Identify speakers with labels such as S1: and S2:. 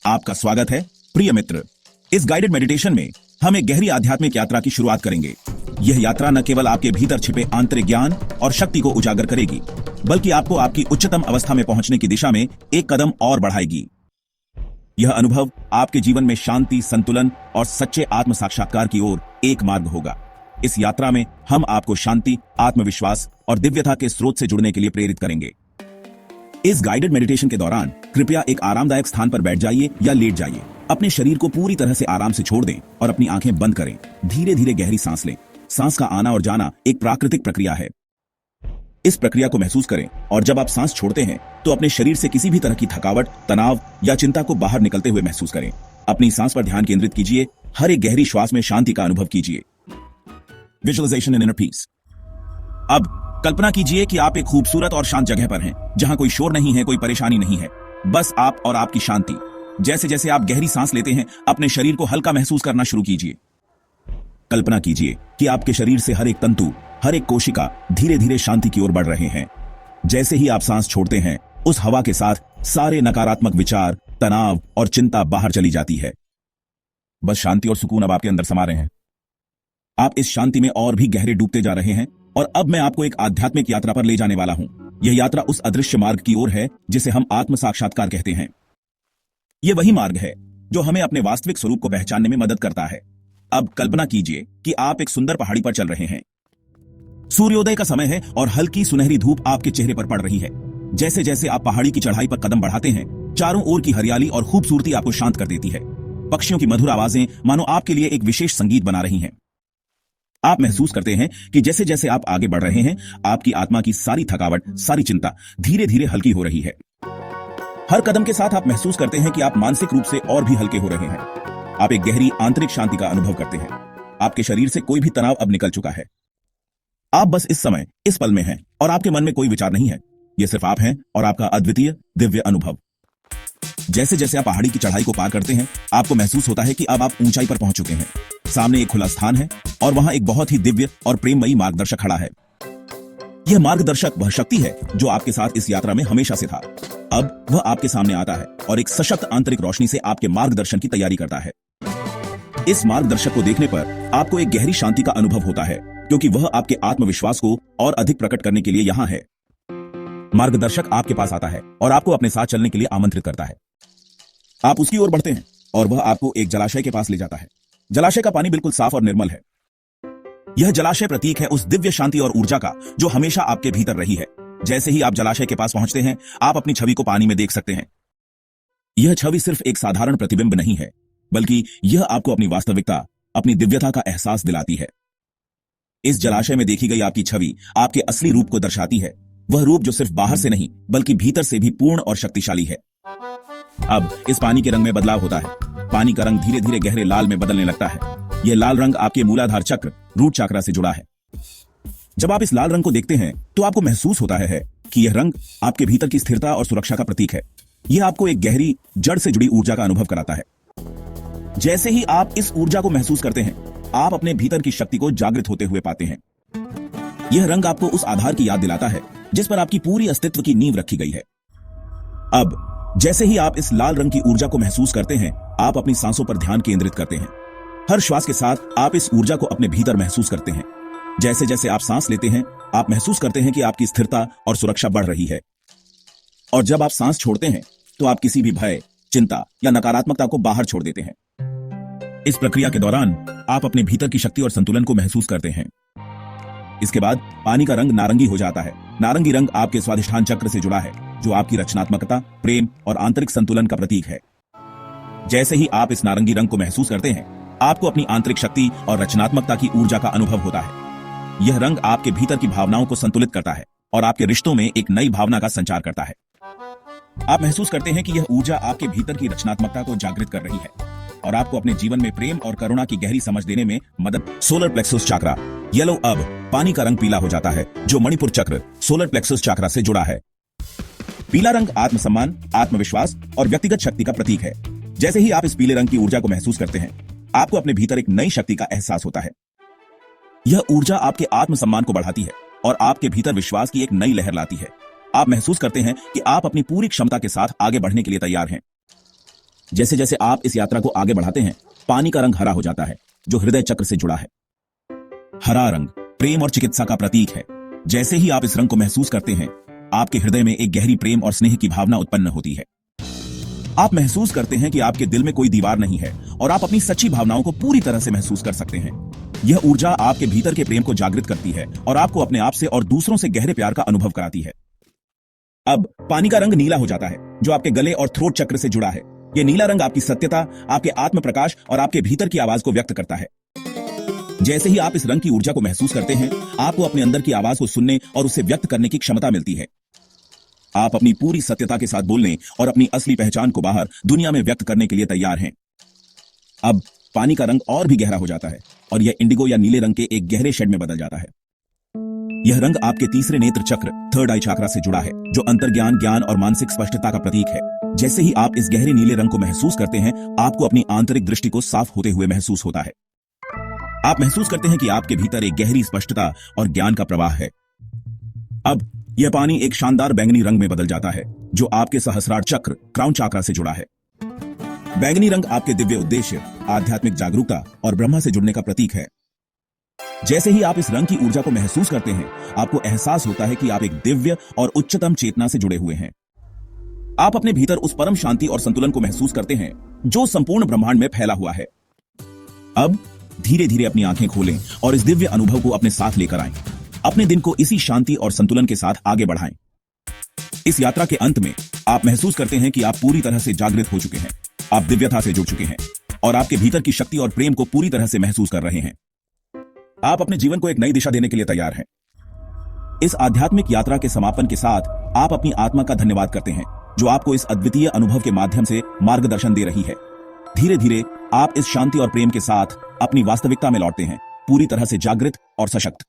S1: आपका स्वागत है प्रिय मित्र। इस गाइडेड मेडिटेशन में हम एक गहरी आध्यात्मिक यात्रा की शुरुआत करेंगे। यह यात्रा न केवल आपके भीतर छिपे आंतरिक ज्ञान और शक्ति को उजागर करेगी, बल्कि आपको आपकी उच्चतम अवस्था में पहुंचने की दिशा में एक कदम और बढ़ाएगी। यह अनुभव आपके जीवन में शांति, संतुलन और सच्चे आत्म साक्षात्कार की ओर एक मार्ग होगा। इस यात्रा में हम आपको शांति, आत्मविश्वास और दिव्यता के स्रोत से जुड़ने के लिए प्रेरित करेंगे। इस गाइडेड मेडिटेशन के दौरान कृपया एक आरामदायक स्थान पर बैठ जाइए या लेट जाइए। अपने शरीर को पूरी तरह से आराम से छोड़ दें और अपनी आंखें बंद करें। धीरे धीरे गहरी सांस लें। सांस का आना और जाना एक प्राकृतिक प्रक्रिया है। इस प्रक्रिया को महसूस करें और जब आप सांस छोड़ते हैं तो अपने शरीर से किसी भी तरह की थकावट, तनाव या चिंता को बाहर निकलते हुए महसूस करें। अपनी सांस पर ध्यान केंद्रित कीजिए। हर एक गहरी श्वास में शांति का अनुभव कीजिए। Visualisation and inner peace. अब कल्पना कीजिए कि आप एक खूबसूरत और शांत जगह पर हैं, जहां कोई शोर नहीं है, कोई परेशानी नहीं है, बस आप और आपकी शांति। जैसे जैसे आप गहरी सांस लेते हैं, अपने शरीर को हल्का महसूस करना शुरू कीजिए। कल्पना कीजिए कि आपके शरीर से हर एक तंतु, हर एक कोशिका धीरे धीरे शांति की ओर बढ़ रहे हैं। जैसे ही आप सांस छोड़ते हैं, उस हवा के साथ सारे नकारात्मक विचार, तनाव और चिंता बाहर चली जाती है। बस शांति और सुकून अब आपके अंदर समा रहे हैं। आप इस शांति में और भी गहरे डूबते जा रहे हैं और अब मैं आपको एक आध्यात्मिक यात्रा पर ले जाने वाला हूं। यह यात्रा उस अदृश्य मार्ग की ओर है जिसे हम आत्म साक्षात्कार कहते हैं। यह वही मार्ग है जो हमें अपने वास्तविक स्वरूप को पहचानने में मदद करता है। अब कल्पना कीजिए कि आप एक सुंदर पहाड़ी पर चल रहे हैं। सूर्योदय का समय है और हल्की सुनहरी धूप आपके चेहरे पर पड़ रही है। जैसे जैसे आप पहाड़ी की चढ़ाई पर कदम बढ़ाते हैं, चारों ओर की हरियाली और खूबसूरती आपको शांत कर देती है। पक्षियों की मधुर आवाजें मानो आपके लिए एक विशेष संगीत बना रही हैं। आप महसूस करते हैं कि जैसे जैसे आप आगे बढ़ रहे हैं, आपकी आत्मा की सारी थकावट, सारी चिंता धीरे धीरे हल्की हो रही है। हर कदम के साथ आप महसूस करते हैं कि आप मानसिक रूप से और भी हल्के हो रहे हैं। आप एक गहरी आंतरिक शांति का अनुभव करते हैं। आपके शरीर से कोई भी तनाव अब निकल चुका है। आप बस इस समय, इस पल में हैं और आपके मन में कोई विचार नहीं है। यह सिर्फ आप हैं और आपका अद्वितीय दिव्य अनुभव। जैसे जैसे आप पहाड़ी की चढ़ाई को पार करते हैं, आपको महसूस होता है कि अब आप ऊंचाई पर पहुंच चुके हैं। सामने एक खुला स्थान है और वहां एक बहुत ही दिव्य और प्रेममयी मार्गदर्शक खड़ा है। यह मार्गदर्शक वह शक्ति है जो आपके साथ इस यात्रा में हमेशा से था। अब वह आपके सामने आता है और एक सशक्त आंतरिक रोशनी से आपके मार्गदर्शन की तैयारी करता है। इस मार्गदर्शक को देखने पर आपको एक गहरी शांति का अनुभव होता है, क्योंकि वह आपके आत्मविश्वास को और अधिक प्रकट करने के लिए यहां है। मार्गदर्शक आपके पास आता है और आपको अपने साथ चलने के लिए आमंत्रित करता है। आप उसकी ओर बढ़ते हैं और वह आपको एक जलाशय के पास ले जाता है। जलाशय का पानी बिल्कुल साफ और निर्मल है। यह जलाशय प्रतीक है उस दिव्य शांति और ऊर्जा का जो हमेशा आपके भीतर रही है। जैसे ही आप जलाशय के पास पहुंचते हैं, आप अपनी छवि को पानी में देख सकते हैं। यह छवि सिर्फ एक साधारण प्रतिबिंब नहीं है, बल्कि यह आपको अपनी वास्तविकता, अपनी दिव्यता का एहसास दिलाती है। इस जलाशय में देखी गई आपकी छवि आपके असली रूप को दर्शाती है। वह रूप जो सिर्फ बाहर से नहीं, बल्कि भीतर से भी पूर्ण और शक्तिशाली है। अब इस पानी के रंग में बदलाव होता है। पानी का रंग धीरे धीरे गहरे लाल में बदलने लगता है। यह लाल रंग आपके मूलाधार चक्र, रूट चक्रा से जुड़ा है। जब आप इस लाल रंग को देखते हैं तो आपको महसूस होता है कि यह रंग आपके भीतर की स्थिरता और सुरक्षा का प्रतीक है। यह आपको एक गहरी जड़ से जुड़ी ऊर्जा का अनुभव कराता है। जैसे ही आप इस ऊर्जा को महसूस करते हैं, आप अपने भीतर की शक्ति को जागृत होते हुए पाते हैं। यह रंग आपको उस आधार की याद दिलाता है जिस पर आपकी पूरी अस्तित्व की नींव रखी गई है। अब जैसे ही आप इस लाल रंग की ऊर्जा को महसूस करते हैं, आप अपनी सांसों पर ध्यान केंद्रित करते हैं। हर श्वास के साथ आप इस ऊर्जा को अपने भीतर महसूस करते हैं। जैसे जैसे आप सांस लेते हैं, आप महसूस करते हैं कि आपकी स्थिरता और सुरक्षा बढ़ रही है। और जब आप सांस छोड़ते हैं तो आप किसी भी भय, चिंता या नकारात्मकता को बाहर छोड़ देते हैं। इस प्रक्रिया के दौरान आप अपने भीतर की शक्ति और संतुलन को महसूस करते हैं। इसके बाद पानी का रंग नारंगी हो जाता है। नारंगी रंग आपके स्वाधिष्ठान चक्र से जुड़ा है, जो आपकी रचनात्मकता, प्रेम और आंतरिक संतुलन का प्रतीक है। जैसे ही आप इस नारंगी रंग को महसूस करते हैं, आपको अपनी आंतरिक शक्ति और रचनात्मकता की ऊर्जा का अनुभव होता है। यह रंग आपके भीतर की भावनाओं को संतुलित करता है और आपके रिश्तों में एक नई भावना का संचार करता है। आप महसूस करते हैं कि यह ऊर्जा आपके भीतर की रचनात्मकता को जागृत कर रही है और आपको अपने जीवन में प्रेम और करुणा की गहरी समझ देने में मदद। सोलर प्लेक्सस चक्रा येलो। अब पानी का रंग पीला हो जाता है, जो मणिपुर चक्र, सोलर प्लेक्सस चक्रा से जुड़ा है। पीला रंग आत्मसम्मान, आत्मविश्वास और व्यक्तिगत शक्ति का प्रतीक है। जैसे ही आप इस पीले रंग की ऊर्जा को महसूस करते हैं, आपको अपने भीतर एक नई शक्ति का एहसास होता है। यह ऊर्जा आपके आत्मसम्मान को बढ़ाती है और आपके भीतर विश्वास की एक नई लहर लाती है। आप महसूस करते हैं कि आप अपनी पूरी क्षमता के साथ आगे बढ़ने के लिए तैयार हैं। जैसे जैसे आप इस यात्रा को आगे बढ़ाते हैं, पानी का रंग हरा हो जाता है, जो हृदय चक्र से जुड़ा है। हरा रंग प्रेम और चिकित्सा का प्रतीक है। जैसे ही आप इस रंग को महसूस करते हैं, आपके हृदय में एक गहरी प्रेम और स्नेह की भावना उत्पन्न होती है। आप महसूस करते हैं कि आपके दिल में कोई दीवार नहीं है और आप अपनी सच्ची भावनाओं को पूरी तरह से महसूस कर सकते हैं। यह ऊर्जा आपके भीतर के प्रेम को जागृत करती है और आपको अपने आप से और दूसरों से गहरे प्यार का अनुभव कराती है। अब पानी का रंग नीला हो जाता है, जो आपके गले और थ्रोट चक्र से जुड़ा है। यह नीला रंग आपकी सत्यता, आपके आत्म प्रकाश और आपके भीतर की आवाज को व्यक्त करता है। जैसे ही आप इस रंग की ऊर्जा को महसूस करते हैं, आपको अपने अंदर की आवाज को सुनने और उसे व्यक्त करने की क्षमता मिलती है। आप अपनी पूरी सत्यता के साथ बोलने और अपनी असली पहचान को बाहर दुनिया में व्यक्त करने के लिए तैयार हैं। अब पानी का रंग और भी गहरा हो जाता है और यह इंडिगो या नीले रंग के एक गहरे शेड में बदल जाता है। यह रंग आपके तीसरे नेत्र चक्र, थर्ड आई चक्रा से जुड़ा है, जो अंतर्ज्ञान, ज्ञान और मानसिक स्पष्टता का प्रतीक है। जैसे ही आप इस गहरे नीले रंग को महसूस करते हैं, आपको अपनी आंतरिक दृष्टि को साफ होते हुए महसूस होता है। आप महसूस करते हैं कि आपके भीतर एक गहरी स्पष्टता और ज्ञान का प्रवाह है। अब यह पानी एक शानदार बैंगनी रंग में बदल जाता है, जो आपके सहस्रार चक्र, क्राउन चक्रा से जुड़ा है। बैंगनी रंग आपके दिव्य उद्देश्य, आध्यात्मिक जागरूकता और ब्रह्मा से जुड़ने का प्रतीक है। जैसे ही आप इस रंग की ऊर्जा को महसूस करते हैं, आपको एहसास होता है कि आप एक दिव्य और उच्चतम चेतना से जुड़े हुए हैं। आप अपने भीतर उस परम शांति और संतुलन को महसूस करते हैं, जो संपूर्ण ब्रह्मांड में फैला हुआ है। अब धीरे धीरे अपनी आंखें खोलें और इस दिव्य अनुभव को अपने साथ लेकर आएं। अपने दिन को इसी शांति और संतुलन के साथ आगे बढ़ाएं। इस यात्रा के अंत में आप महसूस करते हैं कि आप पूरी तरह से जागृत हो चुके हैं। आप दिव्यता से जुड़ चुके हैं और आपके भीतर की शक्ति और प्रेम को पूरी तरह से महसूस कर रहे हैं। आप अपने जीवन को एक नई दिशा देने के लिए तैयार हैं। इस आध्यात्मिक यात्रा के समापन के साथ आप अपनी आत्मा का धन्यवाद करते हैं, जो आपको इस अद्वितीय अनुभव के माध्यम से मार्गदर्शन दे रही है। धीरे धीरे आप इस शांति और प्रेम के साथ अपनी वास्तविकता में लौटते हैं, पूरी तरह से जागृत और सशक्त।